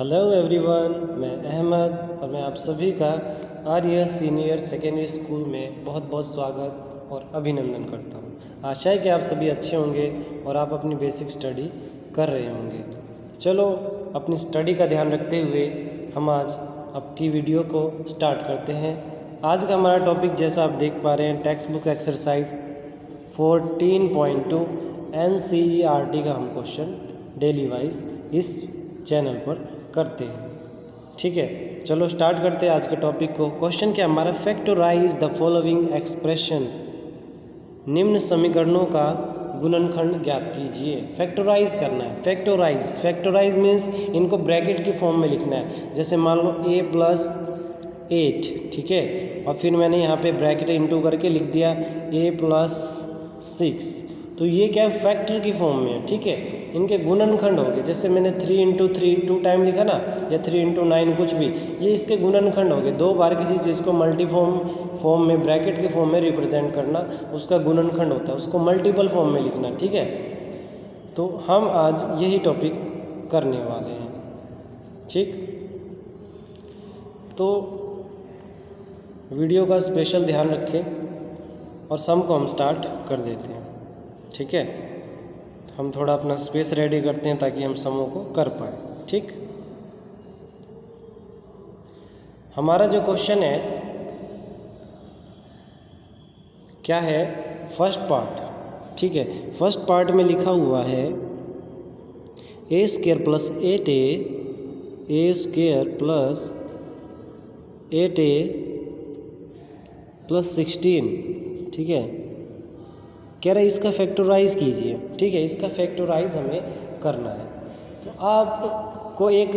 Hello everyone, मैं अहमद और मैं आप सभी का आर्य सीनियर सेकेंडरी स्कूल में बहुत बहुत स्वागत और अभिनंदन करता हूँ। आशा है कि आप सभी अच्छे होंगे और आप अपनी बेसिक स्टडी कर रहे होंगे। चलो अपनी स्टडी का ध्यान रखते हुए हम आज आपकी वीडियो को स्टार्ट करते हैं। आज का हमारा टॉपिक जैसा आप देख पा रहे हैं, टेक्स्ट बुक एक्सरसाइज 14.2 NCERT का हम क्वेश्चन डेली वाइज इस चैनल पर करते हैं। ठीक है, चलो स्टार्ट करते हैं आज के टॉपिक को। क्वेश्चन क्या हमारा, फैक्टराइज द फॉलोइंग एक्सप्रेशन, निम्न समीकरणों का गुणनखंड ज्ञात कीजिए। फैक्टराइज करना है। फैक्टराइज मीन्स इनको ब्रैकेट की फॉर्म में लिखना है। जैसे मान लो a+8, ठीक है, और फिर मैंने यहाँ पे ब्रैकेट इंटू करके लिख दिया a+6, तो ये क्या है, फैक्टर की फॉर्म में है। ठीक है, इनके गुणनखंड हो गए। जैसे मैंने 3 × 3 2 टाइम लिखा ना, या 3 × 9 कुछ भी, ये इसके गुणनखंड हो गए। दो बार किसी चीज़ को मल्टी फॉर्म में ब्रैकेट के फॉर्म में रिप्रेजेंट करना उसका गुणनखंड होता है, उसको मल्टीपल फॉर्म में लिखना। ठीक है, तो हम आज यही टॉपिक करने वाले हैं। ठीक, तो वीडियो का स्पेशल ध्यान रखें और सम को हम स्टार्ट कर देते हैं। ठीक है, हम थोड़ा अपना स्पेस रेडी करते हैं ताकि हम समों को कर पाए। ठीक, हमारा जो क्वेश्चन है क्या है, फर्स्ट पार्ट। ठीक है, फर्स्ट पार्ट में लिखा हुआ है a² + 8a, a² + 8a + 16। ठीक है, कह रहा है इसका फैक्टराइज कीजिए। ठीक है, इसका फैक्टराइज हमें करना है। तो आपको एक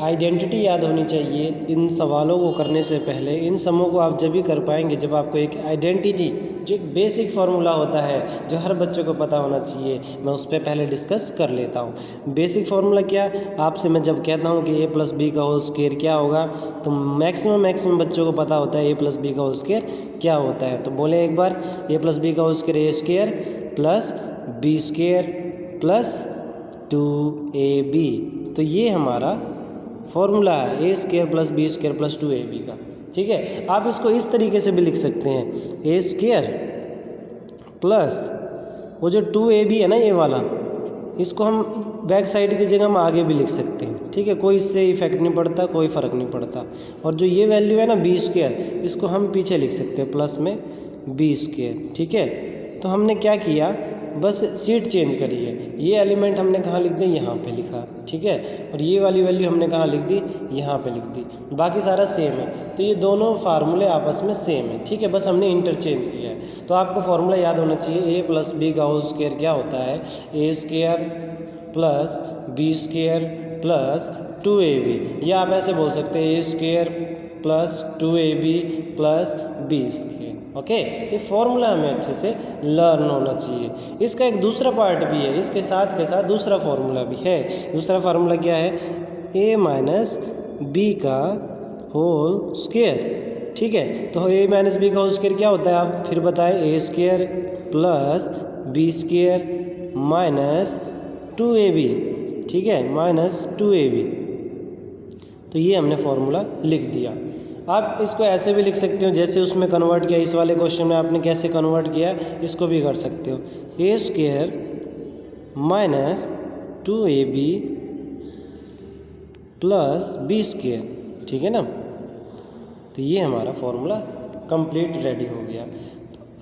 आइडेंटिटी याद होनी चाहिए इन सवालों को करने से पहले। इन समों को आप जब भी कर पाएंगे जब आपको एक आइडेंटिटी, जो एक बेसिक फार्मूला होता है जो हर बच्चों को पता होना चाहिए, मैं उस पर पहले डिस्कस कर लेता हूँ। बेसिक फार्मूला क्या, आपसे मैं जब कहता हूँ कि a+b का होल स्क्वायर क्या होगा, तो मैक्सिमम बच्चों को पता होता है a+b का होल स्क्वायर क्या होता है। तो बोले एक बार, a+b का whole square a² + b² + 2ab। तो ये हमारा फॉर्मूला है a² + b² + 2ab का। ठीक है, आप इसको इस तरीके से भी लिख सकते हैं, a² प्लस वो जो 2ab है ना, ये वाला, इसको हम बैक साइड की जगह हम आगे भी लिख सकते हैं। ठीक है, कोई इससे इफेक्ट नहीं पड़ता, कोई फ़र्क नहीं पड़ता। और जो ये वैल्यू है ना b², इसको हम पीछे लिख सकते हैं प्लस में b²। ठीक है, तो हमने क्या किया, बस सीट चेंज करी है। ये एलिमेंट हमने कहाँ लिख दी, यहाँ पे लिखा। ठीक है, और ये वाली वैल्यू हमने कहाँ लिख दी, यहाँ पे लिख दी। बाकी सारा सेम है, तो ये दोनों फार्मूले आपस में सेम है। ठीक है, बस हमने इंटरचेंज किया है। तो आपको फार्मूला याद होना चाहिए, a+b का होल स्क्वायर क्या होता है, a² + b² + 2ab। या आप ऐसे बोल सकते हैं a² + 2ab + b²। ओके, तो फॉर्मूला हमें अच्छे से लर्न होना चाहिए। इसका एक दूसरा पार्ट भी है, इसके साथ के साथ दूसरा फार्मूला भी है। दूसरा फार्मूला क्या है, a - b का होल स्क्वायर। ठीक है, तो a - b का होल स्क्वायर क्या होता है, आप फिर बताएं, a² + b² - 2ab। ठीक है, -2ab। तो ये हमने फार्मूला लिख दिया। आप इसको ऐसे भी लिख सकते हो जैसे उसमें कन्वर्ट किया, इस वाले क्वेश्चन में आपने कैसे कन्वर्ट किया, इसको भी कर सकते हो, a² - 2ab + b²। ठीक है ना, तो ये हमारा फॉर्मूला कंप्लीट रेडी हो गया।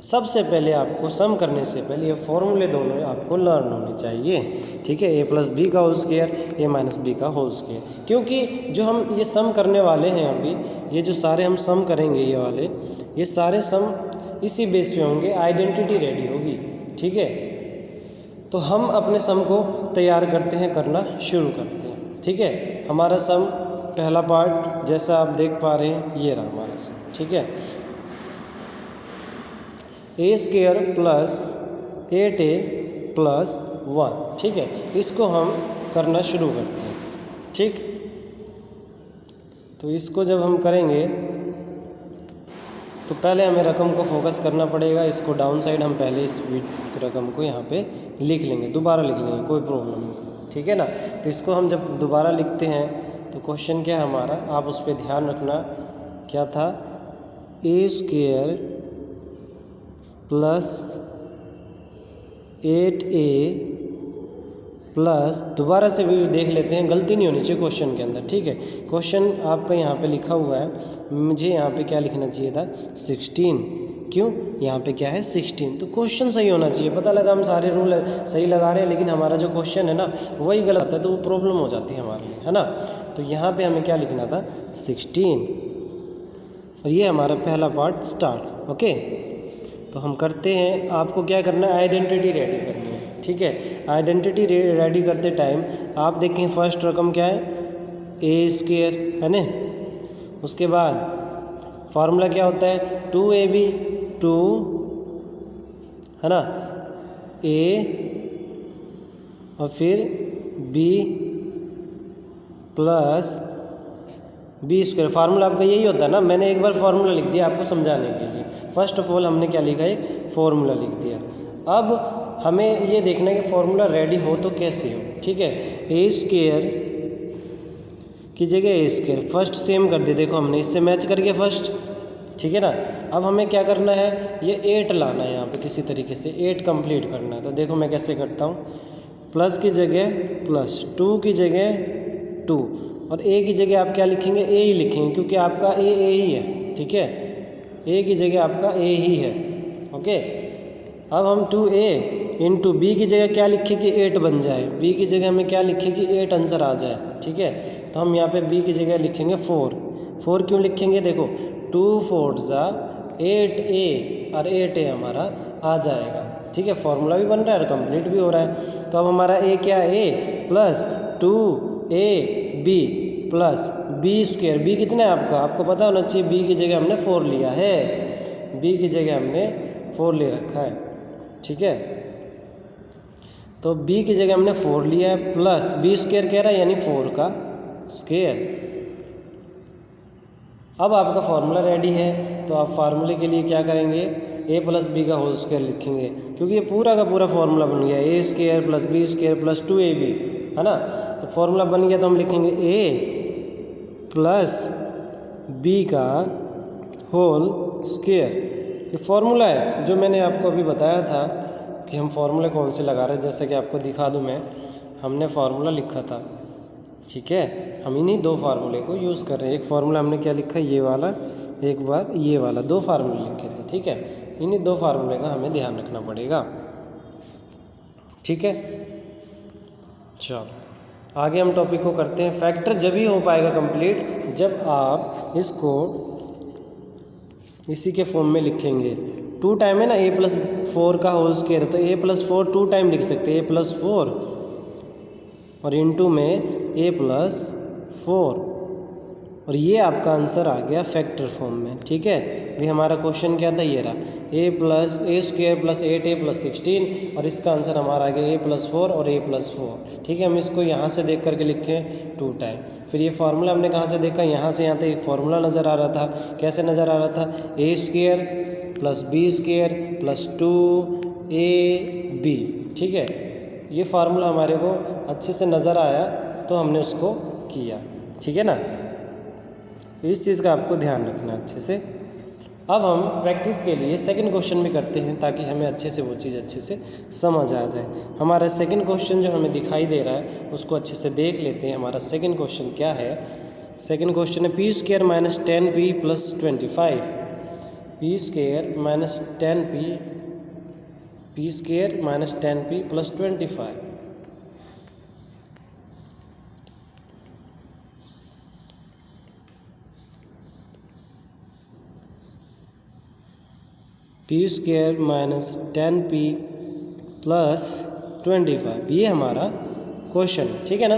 सबसे पहले आपको सम करने से पहले ये फॉर्मूले दोनों आपको लर्न होने चाहिए। ठीक है, a+b का होल स्क्वायर, a - b का होल स्क्वायर, क्योंकि जो हम ये सम करने वाले हैं अभी, ये जो सारे हम सम करेंगे, ये वाले, ये सारे सम इसी बेस पे होंगे, आइडेंटिटी रेडी होगी। ठीक है, तो हम अपने सम को तैयार करते हैं, करना शुरू करते हैं। ठीक है, हमारा सम पहला पार्ट जैसा आप देख पा रहे हैं, ये रहा हमारा सम। ठीक है, a² + 8a + 1। ठीक है, इसको हम करना शुरू करते हैं। ठीक, तो इसको जब हम करेंगे तो पहले हमें रकम को फोकस करना पड़ेगा। इसको डाउन साइड हम पहले इस रकम को यहाँ पे लिख लेंगे, दोबारा लिख लेंगे, कोई प्रॉब्लम नहीं। ठीक है ना, तो इसको हम जब दोबारा लिखते हैं तो क्वेश्चन क्या है हमारा, आप उस पर ध्यान रखना, क्या था, ए स्क्वायर प्लस 8a प्लस, दोबारा से भी देख लेते हैं, गलती नहीं होनी चाहिए क्वेश्चन के अंदर, ठीक है। क्वेश्चन आपका यहाँ पे लिखा हुआ है, मुझे यहाँ पे क्या लिखना चाहिए था, 16, क्यों, यहाँ पे क्या है 16, तो क्वेश्चन सही होना चाहिए। पता लगा हम सारे रूल सही लगा रहे हैं लेकिन हमारा जो क्वेश्चन है ना वही गलत है, तो वो प्रॉब्लम हो जाती है हमारे लिए, है ना। तो यहाँ पे हमें क्या लिखना था, 16, और ये हमारा पहला पार्ट स्टार्ट। ओके, तो हम करते हैं, आपको क्या करना है, आइडेंटिटी रेडी करनी है, ठीक है। आइडेंटिटी रेडी करते टाइम आप देखें फर्स्ट रकम क्या है, ए स्क्वायर, है ना। उसके बाद फार्मूला क्या होता है, 2ab, 2, है ना, a और फिर b plus B square. Formula आपका यही होता है ना, मैंने एक बार फार्मूला लिख दिया आपको समझाने के लिए। फर्स्ट ऑफ ऑल हमने क्या लिखा, एक फार्मूला लिख दिया। अब हमें ये देखना है कि फार्मूला रेडी हो तो कैसे हो, ठीक है। ए स्क्वायर की जगह ए स्क्वायर, फर्स्ट सेम कर दिया, देखो हमने इससे मैच कर गया फर्स्ट, ठीक है ना। अब हमें क्या करना है, ये 8 लाना है यहाँ पे किसी तरीके से, 8 कंप्लीट करना है। तो देखो मैं कैसे करता हूँ, प्लस की जगह प्लस, 2 की जगह 2, और ए की जगह आप क्या लिखेंगे, ए ही लिखेंगे, क्योंकि आपका ए ही है, ठीक है। ए की जगह आपका ए ही है, ओके। अब हम 2a इंटू बी की जगह क्या लिखें कि 8 बन जाए, बी की जगह हमें क्या लिखें कि 8 आंसर आ जाए, ठीक है। तो हम यहाँ पे बी की जगह लिखेंगे 4 क्यों लिखेंगे, देखो 2 4 ज़ा 8a, और 8a हमारा आ जाएगा, ठीक है। फॉर्मूला भी बन रहा है और कंप्लीट भी हो रहा है। तो अब हमारा ए क्या है, a plus 2ab plus B square, B कितना है आपका, आपको पता होना चाहिए, बी की जगह हमने 4 लिया है, बी की जगह हमने 4 ले रखा है, ठीक है। तो b की जगह हमने 4 लिया है, प्लस बी स्क्वायर कह रहा है यानी 4 का स्क्वायर। अब आपका फार्मूला रेडी है, तो आप फार्मूले के लिए क्या करेंगे, a प्लस बी का होल स्क्वायर लिखेंगे, क्योंकि ये पूरा का पूरा फार्मूला बन गया, A square plus B square plus 2ab, है ना। तो फार्मूला बन गया, तो हम लिखेंगे a प्लस बी का होल स्क्वायर। ये फार्मूला है जो मैंने आपको अभी बताया था कि हम फार्मूले कौन से लगा रहे हैं। जैसे कि आपको दिखा दूं मैं, हमने फार्मूला लिखा था, ठीक है। हम इन्हीं 2 फार्मूले को यूज़ कर रहे हैं। एक फार्मूला हमने क्या लिखा, ये वाला, एक बार ये वाला, 2 फार्मूले लिखे थे, ठीक है। इन्हीं 2 फार्मूले का हमें ध्यान रखना पड़ेगा, ठीक है। चलो आगे हम टॉपिक को करते हैं। फैक्टर जब ही हो पाएगा कंप्लीट जब आप इसको इसी के फॉर्म में लिखेंगे। 2 टाइम है ना, a प्लस 4 का होल स्क्वायर, तो a प्लस 4 2 टाइम लिख सकते हैं, a प्लस 4 और इंटू में a प्लस 4, और ये आपका आंसर आ गया फैक्टर फॉर्म में, ठीक है। भी हमारा क्वेश्चन क्या था, ये रहा, a square plus 8a plus 16, और इसका आंसर हमारा आ गया a प्लस 4 और a प्लस 4, ठीक है। हम इसको यहाँ से देख करके लिखें 2 टाइम। फिर ये फार्मूला हमने कहाँ से देखा, यहाँ से यहाँ तक एक फार्मूला नज़र आ रहा था। कैसे नज़र आ रहा था, a square plus b square plus 2ab, ठीक है। ये फार्मूला हमारे को अच्छे से नज़र आया तो हमने उसको किया, ठीक है ना। इस चीज़ का आपको ध्यान रखना अच्छे से। अब हम प्रैक्टिस के लिए सेकंड क्वेश्चन भी करते हैं ताकि हमें अच्छे से वो चीज़ अच्छे से समझ आ जाए। हमारा सेकंड क्वेश्चन जो हमें दिखाई दे रहा है उसको अच्छे से देख लेते हैं। हमारा सेकंड क्वेश्चन क्या है, सेकंड क्वेश्चन है P square minus 10p plus 25, P square minus 10p, P square minus 10p plus 25। P square minus 10p plus 25, ये हमारा क्वेश्चन है, ठीक है ना।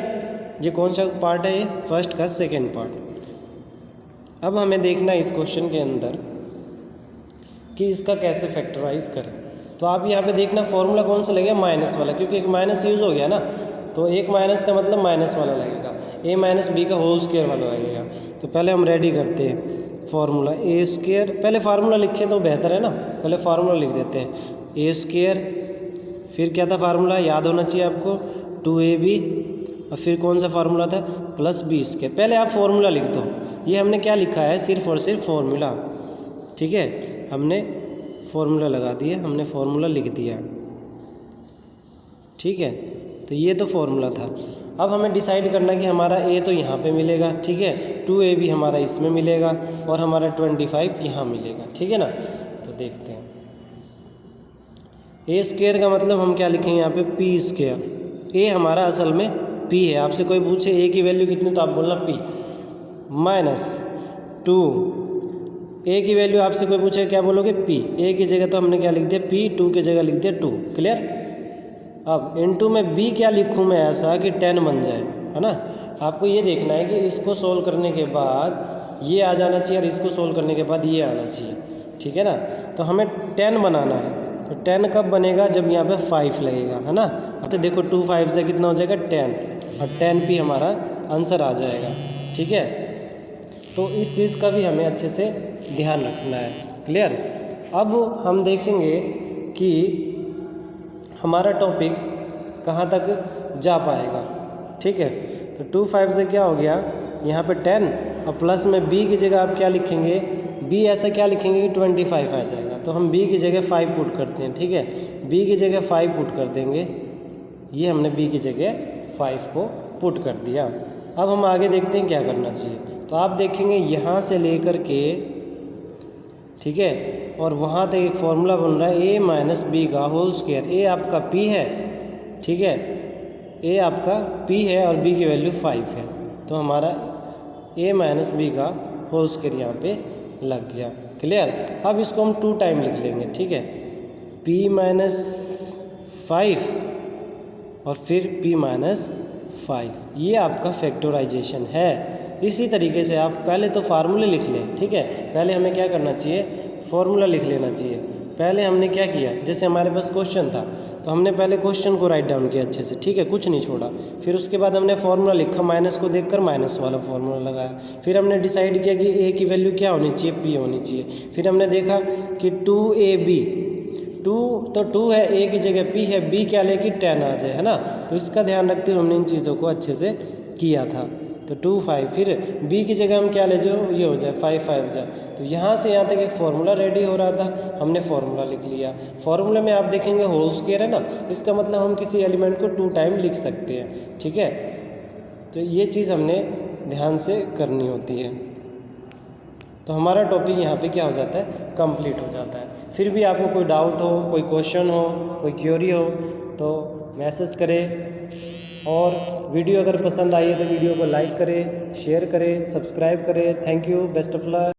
ये कौन सा पार्ट है, ये फर्स्ट का सेकंड पार्ट। अब हमें देखना है इस क्वेश्चन के अंदर कि इसका कैसे फैक्टराइज करें। तो आप यहाँ पे देखना फॉर्मूला कौन सा लगेगा, माइनस वाला, क्योंकि एक माइनस यूज़ हो गया ना, तो एक माइनस का मतलब माइनस वाला लगेगा, a माइनस बी का होल स्क्वायर वाला लगेगा। तो पहले हम रेडी करते हैं फार्मूला, ए स्क्वायर, पहले फार्मूला लिखें तो बेहतर है ना, पहले फार्मूला लिख देते हैं, ए स्क्वायर, फिर क्या था फार्मूला, याद होना चाहिए आपको, 2ab और फिर कौन सा फार्मूला था, प्लस बी स्क्वायर। पहले आप फार्मूला लिख दो, ये हमने क्या लिखा है, सिर्फ और सिर्फ फार्मूला, ठीक है, हमने फार्मूला लगा दिया, हमने फार्मूला लिख दिया, ठीक है। तो ये तो फार्मूला था। अब हमें डिसाइड करना है कि हमारा ए तो यहाँ पे मिलेगा, ठीक है, 2a भी हमारा इसमें मिलेगा और हमारा 25 यहाँ मिलेगा, ठीक है ना। तो देखते हैं, ए स्क्वायर का मतलब हम क्या लिखेंगे यहाँ पे, पी स्क्वायर। ए हमारा असल में पी है। आपसे कोई पूछे ए की वैल्यू कितनी, तो आप बोलना पी माइनस 2। ए की वैल्यू आपसे कोई पूछे क्या बोलोगे, पी। ए की जगह तो हमने क्या लिख दिया, पी, 2 की जगह लिख दिया 2, क्लियर। अब इनटू में बी क्या लिखूँ मैं ऐसा कि 10 बन जाए, है ना। आपको ये देखना है कि इसको सोल्व करने के बाद ये आ जाना चाहिए और इसको सोल्व करने के बाद ये आना चाहिए, ठीक है ना। तो हमें 10 बनाना है, तो 10 कब बनेगा, जब यहाँ पे 5 लगेगा, है ना। तो देखो 2 5 से कितना हो जाएगा 10, और 10 भी हमारा आंसर आ जाएगा, ठीक है। तो इस चीज़ का भी हमें अच्छे से ध्यान रखना है, क्लियर। अब हम देखेंगे कि हमारा टॉपिक कहाँ तक जा पाएगा, ठीक है। तो 2 5 से क्या हो गया, यहाँ पे 10 और प्लस में b की जगह आप क्या लिखेंगे, b ऐसा क्या लिखेंगे कि 25 आ जाएगा। तो हम b की जगह 5 पुट करते हैं, ठीक है, b की जगह 5 पुट कर देंगे। ये हमने b की जगह 5 को पुट कर दिया। अब हम आगे देखते हैं क्या करना चाहिए। तो आप देखेंगे यहाँ से लेकर के, ठीक है, और वहाँ तक एक फॉर्मूला बन रहा है a माइनस बी का होल स्क्वायर। ए आपका p है, ठीक है, a आपका p है और b की वैल्यू 5 है। तो हमारा a माइनस बी का होल स्क्वायर यहाँ पे लग गया, क्लियर। अब इसको हम 2 टाइम लिख लेंगे, ठीक है, p माइनस 5 और फिर p माइनस 5, ये आपका फैक्टराइजेशन है। इसी तरीके से आप पहले तो फार्मूले लिख लें, ठीक है। पहले हमें क्या करना चाहिए, फार्मूला लिख लेना चाहिए। पहले हमने क्या किया, जैसे हमारे पास क्वेश्चन था तो हमने पहले क्वेश्चन को राइट डाउन किया अच्छे से, ठीक है, कुछ नहीं छोड़ा। फिर उसके बाद हमने फार्मूला लिखा, माइनस को देखकर माइनस वाला फार्मूला लगाया। फिर हमने डिसाइड किया कि ए की वैल्यू क्या होनी चाहिए, पी होनी चाहिए। फिर हमने देखा कि 2ab, 2 तो 2 है, ए की जगह p है, b क्या लेके 10 आ जाए, है ना। तो इसका ध्यान रखते हुए हमने इन चीज़ों को अच्छे से किया था। तो 2 5, फिर b की जगह हम क्या ले जाओ, ये हो जाए 5 5 जाए। तो यहाँ से यहाँ तक एक फार्मूला रेडी हो रहा था, हमने फार्मूला लिख लिया। फार्मूले में आप देखेंगे होल स्क्वायर है ना, इसका मतलब हम किसी एलिमेंट को 2 टाइम लिख सकते हैं, ठीक है। तो ये चीज़ हमने ध्यान से करनी होती है। तो हमारा टॉपिक यहाँ पे क्या हो जाता है, कंप्लीट हो जाता है। फिर भी आपको कोई डाउट हो, कोई क्वेश्चन हो, कोई क्वेरी हो तो मैसेज करें। और वीडियो अगर पसंद आई है तो वीडियो को लाइक करें, शेयर करें, सब्सक्राइब करें। Thank you, best of luck.